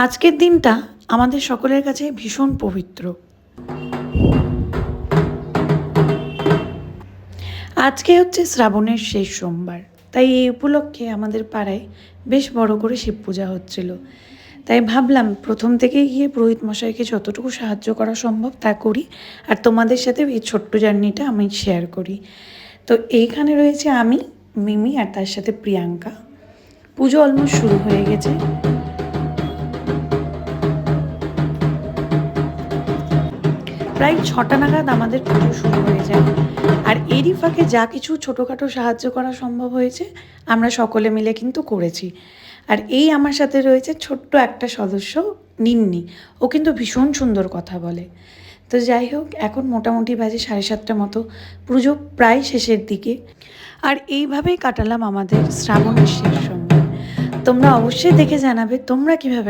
আজকের দিনটা আমাদের সকলের কাছে ভীষণ পবিত্র। আজকে হচ্ছে শ্রাবণের শেষ সোমবার, তাই এই উপলক্ষে আমাদের পাড়ায় বেশ বড় করে শিব পূজা হচ্ছিল। তাই ভাবলাম প্রথম থেকেই গিয়ে পুরোহিত মশাইকে যতটুকু সাহায্য করা সম্ভব তা করি, আর তোমাদের সাথে এই ছোট্ট জার্নিটা আমি শেয়ার করি। তো এইখানে রয়েছে আমি, মিমি আর তার সাথে প্রিয়াঙ্কা। পুজো অলমোস্ট শুরু হয়ে গেছে। প্রায় 6টা নাগাদ আমাদের পুজো শুরু হয়ে যায়, আর এরই ফাঁকে যা কিছু ছোটোখাটো সাহায্য করা সম্ভব হয়েছে আমরা সকলে মিলে কিন্তু করেছি। আর এই আমার সাথে রয়েছে ছোট্ট একটা সদস্য, নিন্নি। ও কিন্তু ভীষণ সুন্দর কথা বলে। তো যাই হোক, এখন মোটামুটি বাজে 7:30 মতো, পুজো প্রায় শেষের দিকে। আর এইভাবেই কাটালাম আমাদের শ্রাবণের শেষ সোমবার। তোমরা অবশ্যই দেখে জানাবে তোমরা কীভাবে